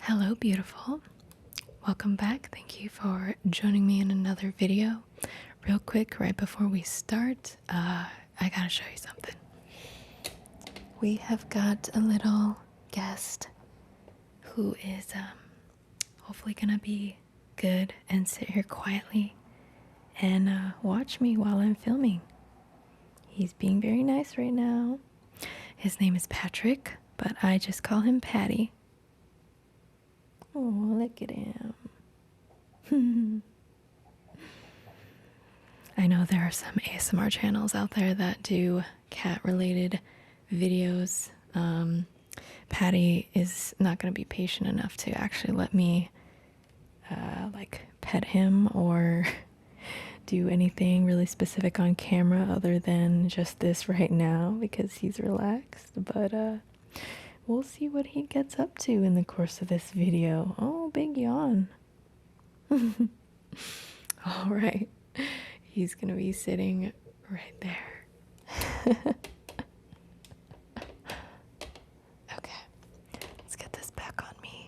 Hello, beautiful. Welcome back. Thank you for joining me in another video. Real quick, right before we start, I gotta show you something. We have got a little guest who is hopefully gonna be good and sit here quietly and watch me while I'm filming. He's being very nice right now. His name is Patrick, but I just call him Patty. Oh, look at him. I know there are some ASMR channels out there that do cat-related videos. Patty is not going to be patient enough to actually let me pet him or do anything really specific on camera other than just this right now because he's relaxed. But we'll see what he gets up to in the course of this video. Oh, big yawn. All right. He's going to be sitting right there. Okay. Let's get this back on me.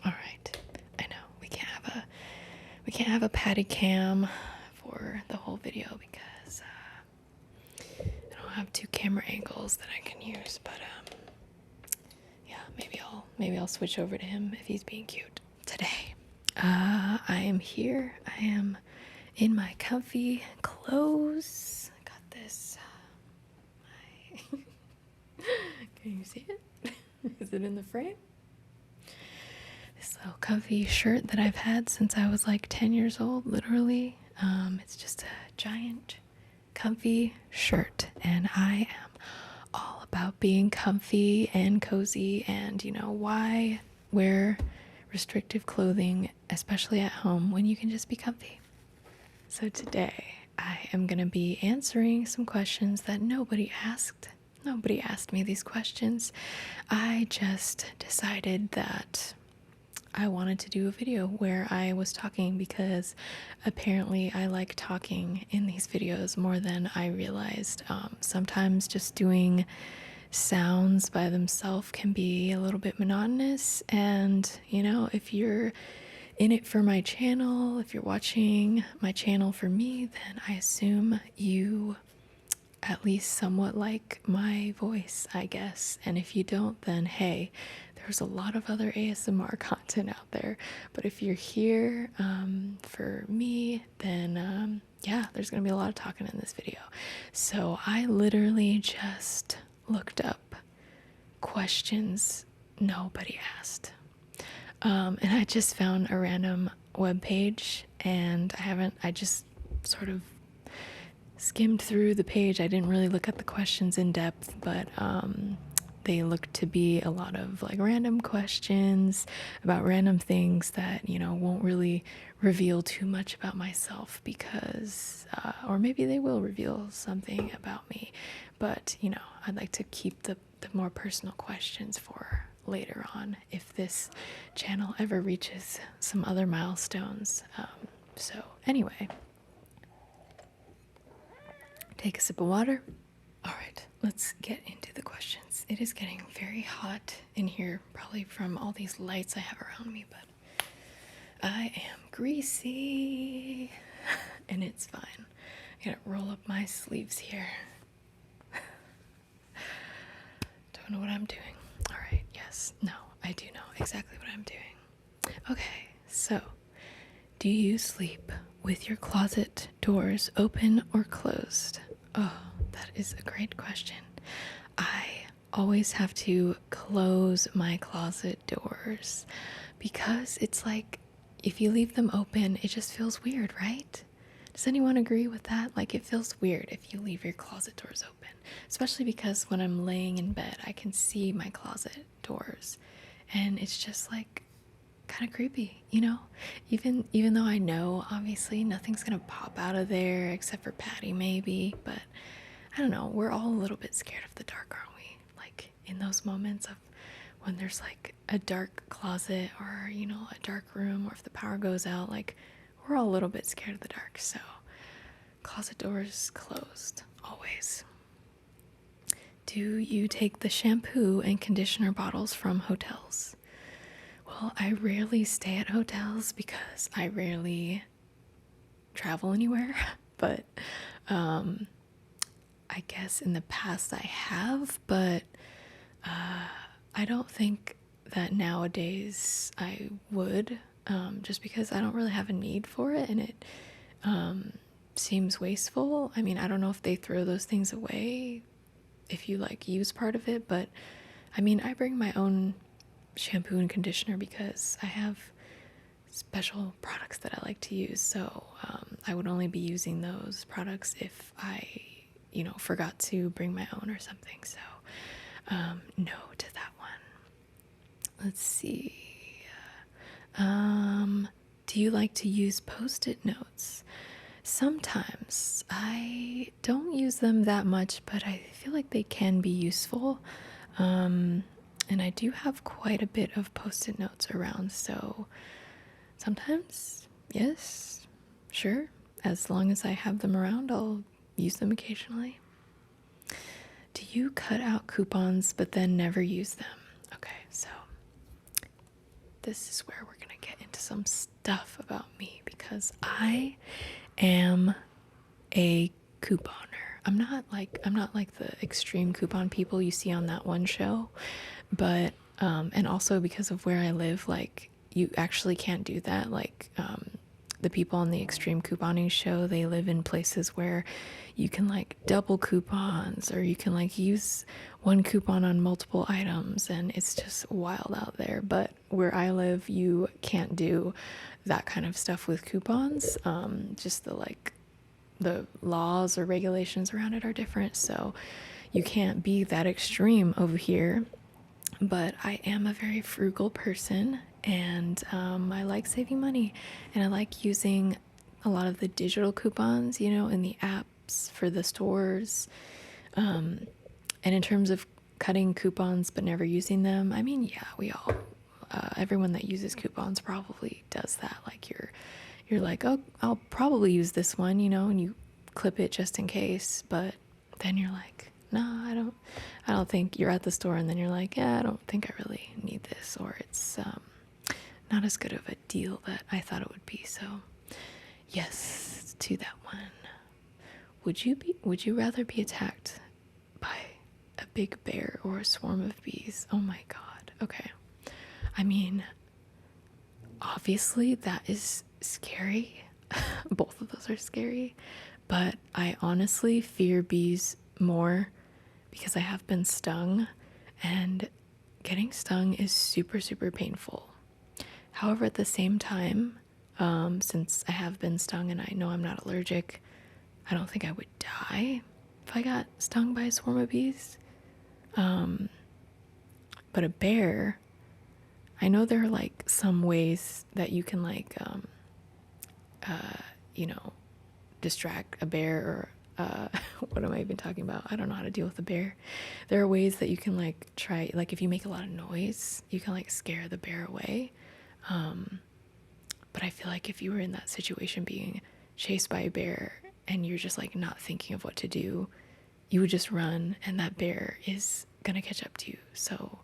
All right. I know we can't have a patty cam for the whole video because I don't have two camera angles that I can use, but yeah, maybe I'll switch over to him if he's being cute today. I am here. I am in my comfy clothes. I got this. Can you see it? Is it in the frame? This little comfy shirt that I've had since I was like 10 years old, literally. It's just a giant comfy shirt, and I am all about being comfy and cozy, and why wear restrictive clothing, especially at home, when you can just be comfy. So today I am going to be answering some questions that nobody asked. Nobody asked me these questions. I just decided that I wanted to do a video where I was talking because apparently I like talking in these videos more than I realized. Sometimes just doing sounds by themselves can be a little bit monotonous, and if you're in it for my channel, if you're watching my channel for me, then I assume you at least somewhat like my voice, I guess. And if you don't, then hey, there's a lot of other ASMR content out there. But if you're here for me, then yeah, there's gonna be a lot of talking in this video. So I literally just looked up questions nobody asked. And I just found a random web page, and I just sort of skimmed through the page. I didn't really look at the questions in depth, but they looked to be a lot of like random questions about random things that won't really reveal too much about myself because or maybe they will reveal something about me, but I'd like to keep the more personal questions for later on if this channel ever reaches some other milestones. So anyway, take a sip of water. All right, let's get into the questions. It is getting very hot in here, probably from all these lights I have around me, but I am greasy and it's fine. I gotta roll up my sleeves here. Don't know what I'm doing. All right, yes, no, I do know exactly what I'm doing. Okay, so do you sleep with your closet doors open or closed? Oh, that is a great question. I always have to close my closet doors because it's like if you leave them open, it just feels weird, right? Does anyone agree with that? Like, it feels weird if you leave your closet doors open, especially because when I'm laying in bed, I can see my closet doors, and it's just like kind of creepy, even though I know obviously nothing's gonna pop out of there except for Patty maybe, but I don't know, we're all a little bit scared of the dark, aren't we? Like in those moments of when there's like a dark closet or a dark room, or if the power goes out, like we're all a little bit scared of the dark. So closet doors closed always. do you take the shampoo and conditioner bottles from hotels? Well, I rarely stay at hotels because I rarely travel anywhere, but I guess in the past I have, but I don't think that nowadays I would, just because I don't really have a need for it, and it seems wasteful. I mean, I don't know if they throw those things away if you like use part of it, but I mean, I bring my own shampoo and conditioner because I have special products that I like to use. So I would only be using those products if I, forgot to bring my own or something. So no to that one. Let's see. Do you like to use Postit Notes? Sometimes. I don't use them that much, but I feel like they can be useful. And I do have quite a bit of Postit Notes around, so sometimes, yes, sure. As long as I have them around, I'll use them occasionally. Do you cut out coupons but then never use them? Okay, so this is where we're gonna get into some stuff about me because I am a couponer. I'm not like the extreme coupon people you see on that one show, but and also because of where I live, like you actually can't do that. Like the people on the extreme couponing show, they live in places where you can like double coupons, or you can like use one coupon on multiple items, and it's just wild out there. But where I live, you can't do that kind of stuff with coupons. Just the laws or regulations around it are different, so you can't be that extreme over here. But I am a very frugal person, and I like saving money, and I like using a lot of the digital coupons, in the apps for the stores. And in terms of cutting coupons but never using them, I mean, yeah, we all, everyone that uses coupons probably does that. Like you're like, oh, I'll probably use this one, and you clip it just in case, but then you're like, no, I don't think. You're at the store and then you're like, yeah, I don't think I really need this, or it's not as good of a deal that I thought it would be. So yes, to that one. Would you rather be attacked by a big bear or a swarm of bees? Oh my God. Okay. I mean, obviously that is scary. Both of those are scary, but I honestly fear bees more because I have been stung, and getting stung is super, super painful. However, at the same time, since I have been stung and I know I'm not allergic, I don't think I would die if I got stung by a swarm of bees. But a bear, I know there are like some ways that you can like, distract a bear, or what am I even talking about? I don't know how to deal with a bear. There are ways that you can like try, like if you make a lot of noise, you can like scare the bear away. But I feel like if you were in that situation being chased by a bear and you're just like not thinking of what to do, you would just run and that bear is gonna catch up to you. So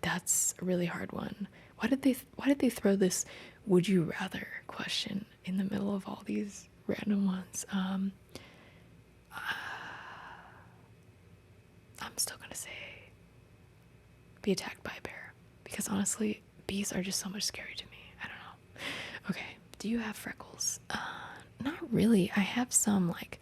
that's a really hard one. Why did they throw this would you rather question in the middle of all these random ones? I'm still gonna say be attacked by a bear, because honestly, bees are just so much scary to me. I don't know. Okay, do you have freckles? Not really. I have some like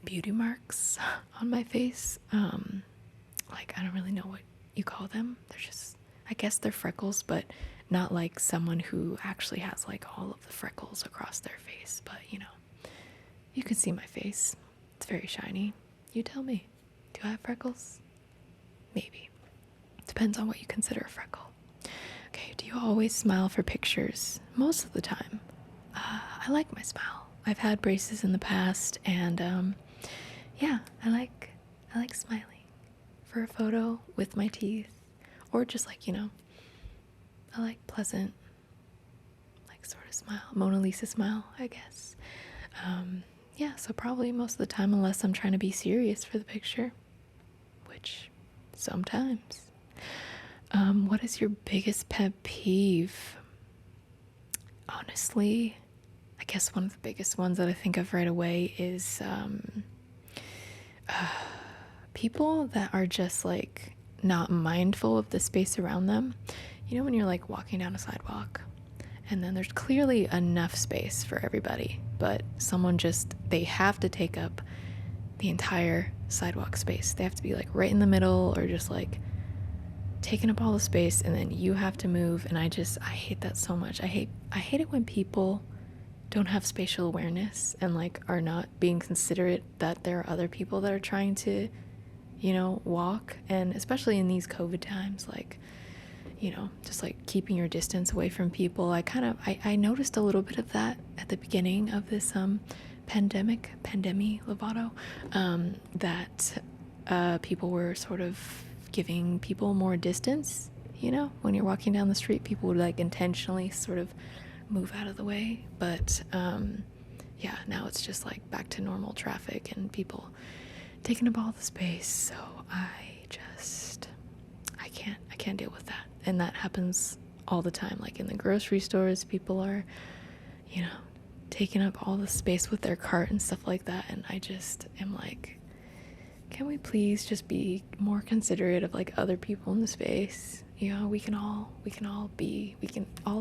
beauty marks on my face. Like I don't really know what you call them. They're just, I guess they're freckles, but not like someone who actually has like all of the freckles across their face. But you can see my face. It's very shiny. You tell me. Do I have freckles? Maybe. Depends on what you consider a freckle. Okay, do you always smile for pictures? Most of the time. I like my smile. I've had braces in the past, and yeah, I like smiling for a photo with my teeth, or just like I like pleasant, like sort of smile, Mona Lisa smile, I guess. Yeah, so probably most of the time, unless I'm trying to be serious for the picture, which sometimes. What is your biggest pet peeve? Honestly, I guess one of the biggest ones that I think of right away is people that are just like not mindful of the space around them. You know, when you're like walking down a sidewalk and then there's clearly enough space for everybody, but someone just, they have to take up the entire sidewalk space. They have to be like right in the middle or just like taking up all the space, and then you have to move. And I hate that so much. I hate it when people don't have spatial awareness and like are not being considerate that there are other people that are trying to, you know, walk. And especially in these COVID times, like, you know, just like keeping your distance away from people. I noticed a little bit of that at the beginning of this pandemic Lovato, that people were sort of giving people more distance. You know, when you're walking down the street, people would like intentionally sort of move out of the way. But yeah, now it's just like back to normal traffic and people taking up all the space. So I can't deal with that. And that happens all the time. Like in the grocery stores, people are, you know, taking up all the space with their cart and stuff like that. And I just am like, can we please just be more considerate of like other people in the space? You know, we can all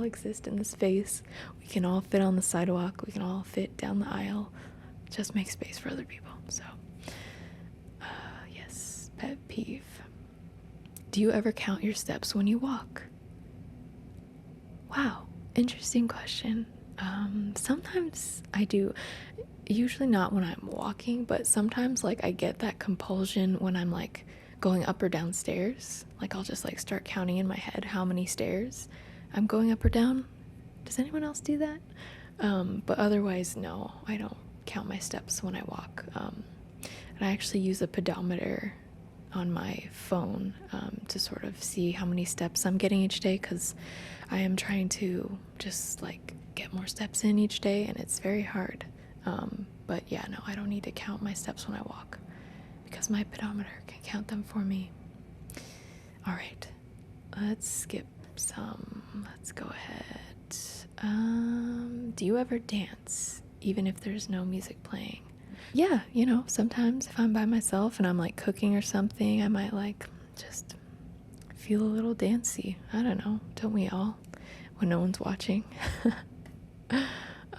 exist in the space. We can all fit on the sidewalk. We can all fit down the aisle. Just make space for other people. So, yes, pet peeve. Do you ever count your steps when you walk? Wow, interesting question. Sometimes I do. Usually not when I'm walking, but sometimes like I get that compulsion when I'm like going up or down stairs. Like I'll just like start counting in my head how many stairs I'm going up or down. Does anyone else do that? But otherwise, no, I don't count my steps when I walk. And I actually use a pedometer on my phone to sort of see how many steps I'm getting each day, because I am trying to just like get more steps in each day, and it's very hard. But yeah, no, I don't need to count my steps when I walk because my pedometer can count them for me. All right, let's skip some. Let's go ahead. Do you ever dance even if there's no music playing? Yeah, you know, sometimes if I'm by myself and I'm like cooking or something, I might like just feel a little dancey. I don't know, don't we all? When no one's watching.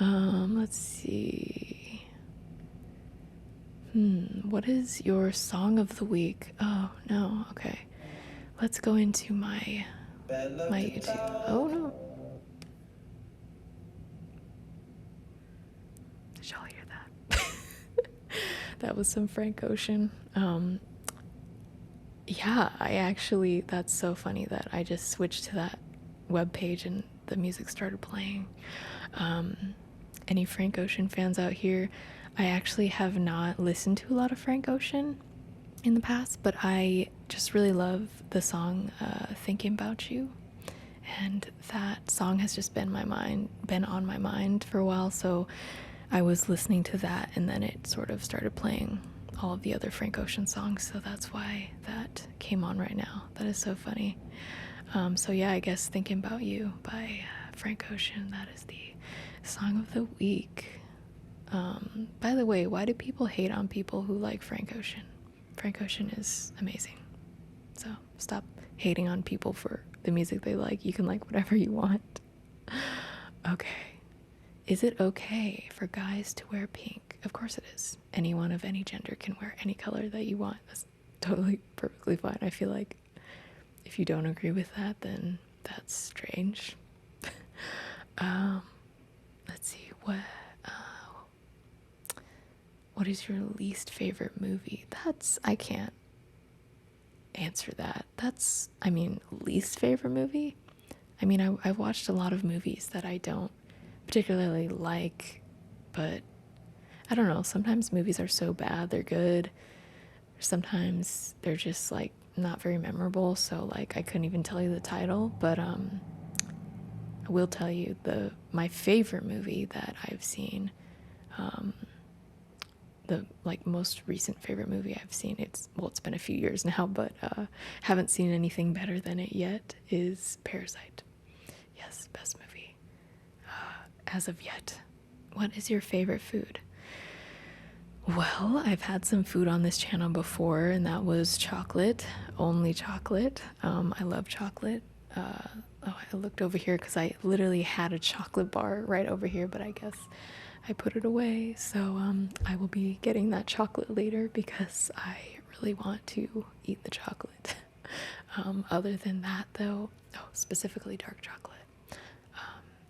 Let's see. What is your song of the week? Oh no, okay. Let's go into my YouTube. Oh no. Did y'all hear that? That was some Frank Ocean. Yeah, that's so funny that I just switched to that web page and the music started playing. Any Frank Ocean fans out here? I actually have not listened to a lot of Frank Ocean in the past, but I just really love the song Thinking About You. And that song has just been on my mind for a while, so I was listening to that, and then it sort of started playing all of the other Frank Ocean songs, so that's why that came on right now. That is so funny. So yeah, I guess Thinking About You by Frank Ocean, that is the song of the week. By the way, why do people hate on people who like Frank Ocean? Frank Ocean is amazing. So stop hating on people for the music they like. You can like whatever you want. Okay. Is it okay for guys to wear pink? Of course it is. Anyone of any gender can wear any color that you want. That's totally perfectly fine. I feel like if you don't agree with that, then that's strange. Let's see, what is your least favorite movie? I can't answer that. Least favorite movie? I mean, I've watched a lot of movies that I don't particularly like, but I don't know, sometimes movies are so bad they're good. Sometimes they're just like not very memorable, so like I couldn't even tell you the title, but I will tell you my favorite movie that I've seen the like most recent favorite movie I've seen. It's been a few years now, but haven't seen anything better than it yet, is Parasite. Yes, best movie as of yet. What is your favorite food? Well, I've had some food on this channel before, and that was chocolate, only chocolate. I love chocolate. I looked over here because I literally had a chocolate bar right over here, but I guess I put it away. So I will be getting that chocolate later because I really want to eat the chocolate. Other than that, though, specifically dark chocolate.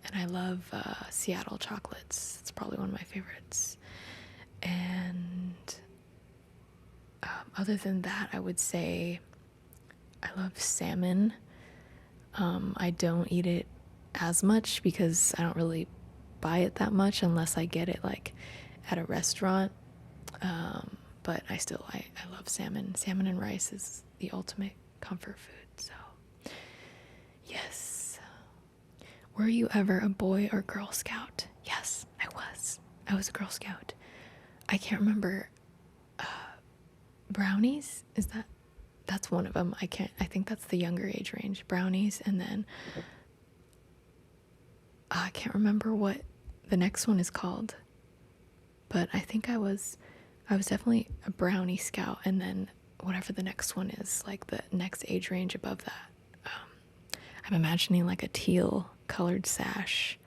And I love Seattle chocolates. It's probably one of my favorites. And other than that, I would say I love salmon. I don't eat it as much because I don't really buy it that much unless I get it like at a restaurant. But I love salmon. Salmon and rice is the ultimate comfort food. So, yes. Were you ever a Boy or Girl Scout? Yes, I was. I was a Girl Scout. I can't remember. Brownies? That's one of them. I think that's the younger age range. Brownies, and then I can't remember what the next one is called. But I think I was definitely a brownie scout, and then whatever the next one is, like the next age range above that. I'm imagining like a teal colored sash.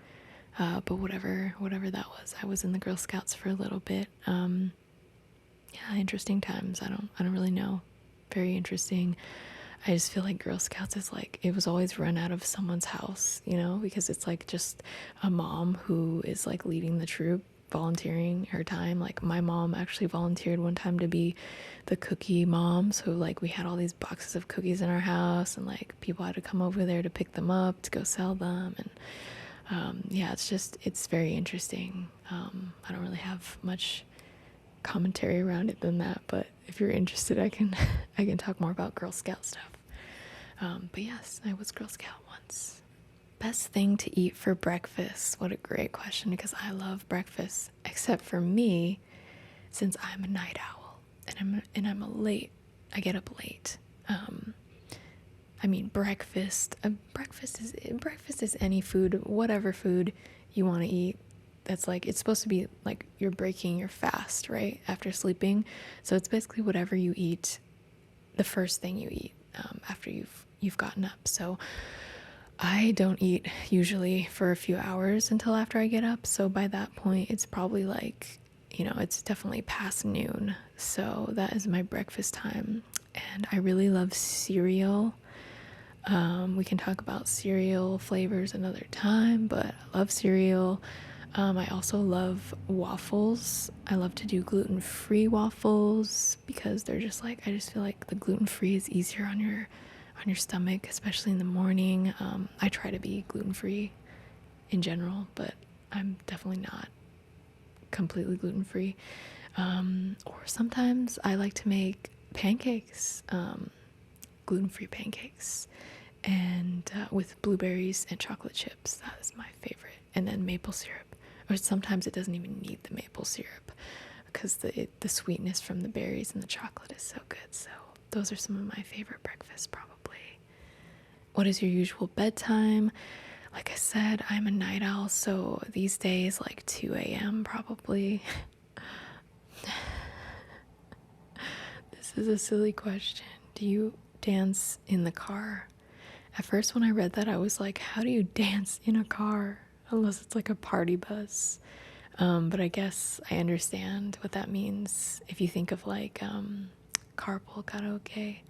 But whatever that was, I was in the Girl Scouts for a little bit. Yeah, interesting times. I don't really know. Very interesting. I just feel like Girl Scouts is like, it was always run out of someone's house, because it's like just a mom who is like leading the troop, volunteering her time. Like my mom actually volunteered one time to be the cookie mom. So like we had all these boxes of cookies in our house, and like people had to come over there to pick them up to go sell them. And yeah, it's very interesting. I don't really have much commentary around it than that, but if you're interested, I can talk more about Girl Scout stuff. But yes, I was Girl Scout once. Best thing to eat for breakfast? What a great question, because I love breakfast, except for me, since I'm a night owl and I get up late. I mean, breakfast is any food, whatever food you want to eat. That's like, it's supposed to be like you're breaking your fast, right? After sleeping. So it's basically whatever you eat, the first thing you eat after you've gotten up. So I don't eat usually for a few hours until after I get up. So by that point, it's probably like, it's definitely past noon. So that is my breakfast time. And I really love cereal. We can talk about cereal flavors another time, but I love cereal. I also love waffles. I love to do gluten-free waffles because they're just like, I just feel like the gluten-free is easier on your stomach, especially in the morning. I try to be gluten-free in general, but I'm definitely not completely gluten-free. Or sometimes I like to make pancakes, gluten-free pancakes, and with blueberries and chocolate chips. That is my favorite. And then maple syrup. Or sometimes it doesn't even need the maple syrup because the sweetness from the berries and the chocolate is so good. So those are some of my favorite breakfasts, probably. What is your usual bedtime? Like I said, I'm a night owl, so these days like 2 a.m. probably. This is a silly question. Do you dance in the car? At first when I read that, I was like, how do you dance in a car? Unless it's like a party bus. But I guess I understand what that means. If you think of like Carpool Karaoke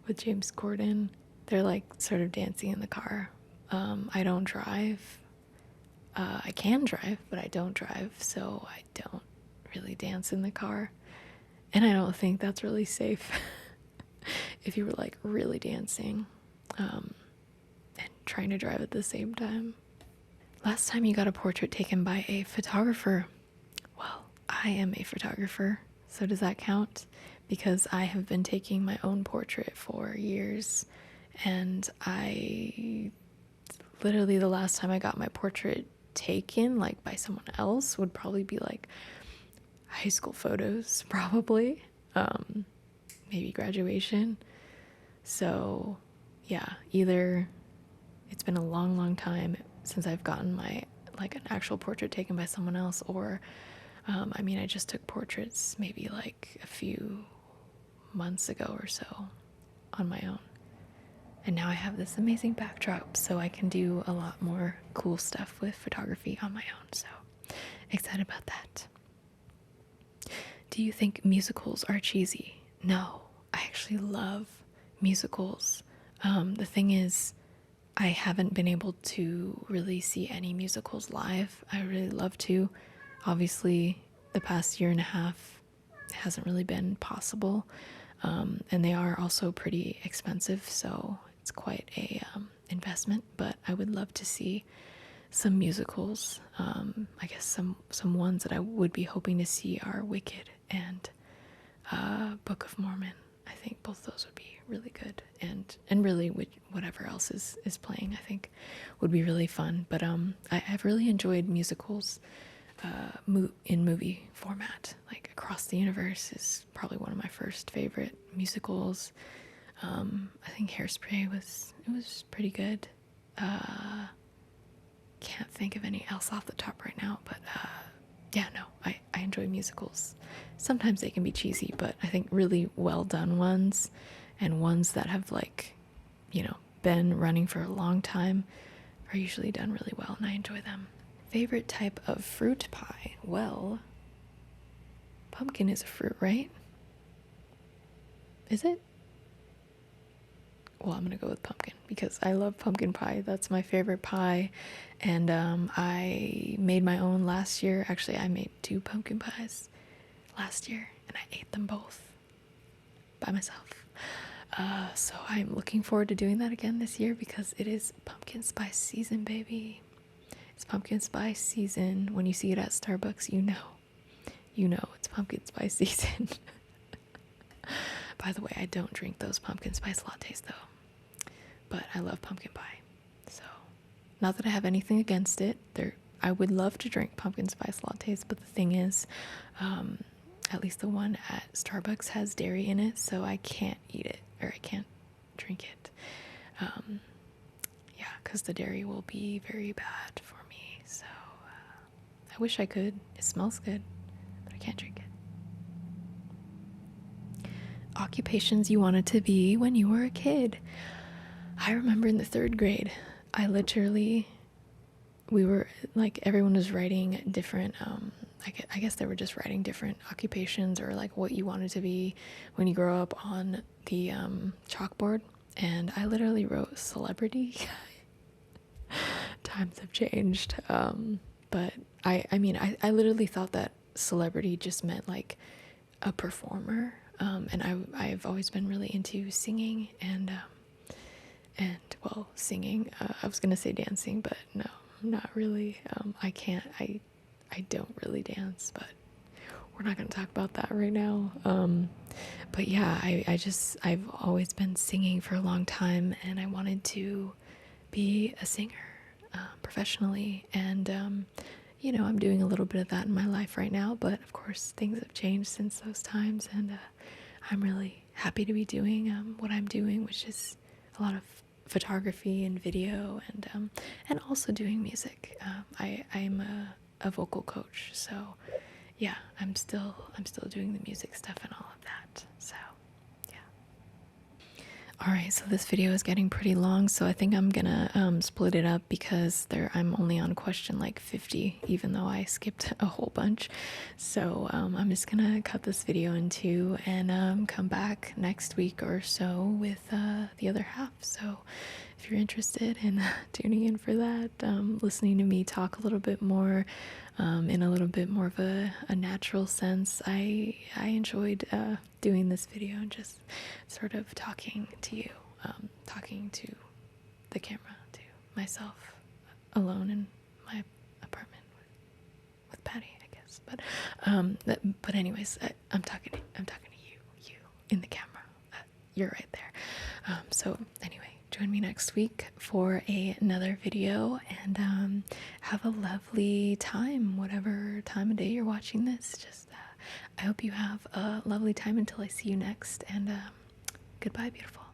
with James Corden, they're like sort of dancing in the car. I don't drive. I can drive, but I don't drive, so I don't really dance in the car. And I don't think that's really safe if you were like really dancing and trying to drive at the same time. Last time you got a portrait taken by a photographer? Well, I am a photographer, so does that count? Because I have been taking my own portrait for years, and I literally, the last time I got my portrait taken, like by someone else, would probably be like high school photos, probably. Maybe graduation. So yeah, either it's been a long, long time since I've gotten my like an actual portrait taken by someone else, or I mean, I just took portraits maybe like a few months ago or so on my own. And now I have this amazing backdrop, so I can do a lot more cool stuff with photography on my own. So excited about that. Do you think musicals are cheesy? No, I actually love musicals. The thing is, I haven't been able to really see any musicals live. I really love to. Obviously, the past year and a half hasn't really been possible. And they are also pretty expensive, so it's quite a investment. But I would love to see some musicals. I guess some ones that I would be hoping to see are Wicked and Book of Mormon. I think both those would be really good, and really whatever else is playing, I think would be really fun. But I've really enjoyed musicals in movie format. Like Across the Universe is probably one of my first favorite musicals. I think Hairspray was pretty good. Can't think of any else off the top right now, but yeah, no, I enjoy musicals. Sometimes they can be cheesy, but I think really well done ones, and ones that have like, been running for a long time, are usually done really well, and I enjoy them. Favorite type of fruit pie? Well, pumpkin is a fruit, right? Is it? Well, I'm gonna go with pumpkin because I love pumpkin pie. That's my favorite pie. And I made my own last year. Actually, I made 2 pumpkin pies last year, and I ate them both by myself. So I'm looking forward to doing that again this year because it is pumpkin spice season, baby. It's pumpkin spice season. When you see it at Starbucks, you know it's pumpkin spice season. By the way, I don't drink those pumpkin spice lattes though, but I love pumpkin pie. So, not that I have anything against it. I would love to drink pumpkin spice lattes, but the thing is, at least the one at Starbucks has dairy in it, so I can't eat it, or I can't drink it. Yeah, because the dairy will be very bad for me. So, I wish I could. It smells good, but I can't drink it. Occupations you wanted to be when you were a kid. I remember in the 3rd grade, we were like, everyone was writing different, I guess they were just writing different occupations or like what you wanted to be when you grow up on the chalkboard. And I literally wrote celebrity. Times have changed. But I mean, I literally thought that celebrity just meant like a performer. And I've always been really into singing and well, singing. I was gonna say dancing, but no, not really. I don't really dance, but we're not gonna talk about that right now. But yeah, I've always been singing for a long time, and I wanted to be a singer professionally, and I'm doing a little bit of that in my life right now, but of course things have changed since those times, and I'm really happy to be doing what I'm doing, which is a lot of photography and video, and also doing music. I'm a vocal coach, so yeah, I'm still doing the music stuff and all of that. So alright, so this video is getting pretty long, so I think I'm gonna split it up because I'm only on question like 50, even though I skipped a whole bunch. So I'm just gonna cut this video in 2 and come back next week or so with the other half. So if you're interested in tuning in for that, listening to me talk a little bit more in a little bit more of a natural sense, I enjoyed doing this video and just sort of talking to you, talking to the camera, to myself alone in my apartment with Patty, I guess. But anyways, I'm talking to you in the camera. You're right there. So anyway, join me next week for another video, and have a lovely time, whatever time of day you're watching this. Just I hope you have a lovely time until I see you next, and goodbye, beautiful.